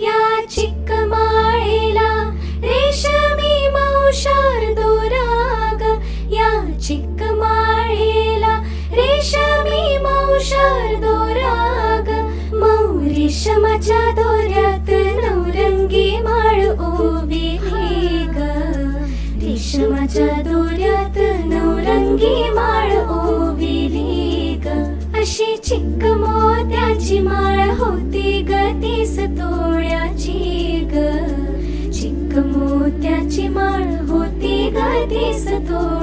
या चिक माळेला रेशमी मौशार दोराग, या चिक माळेला रेशमी मौशार दोराग, मऊ रेशमाच्या दोऱ्यात नवरंगी माळ ओविली ग, रेशमाच्या दोऱ्यात नवरंगी माळ ओविली ग. अशी चिक्क मोत्याची माळ होती ग 30 तोळ्याची ग, चिक्क मोत्याची माळ होती ग 30 तोळ्याची.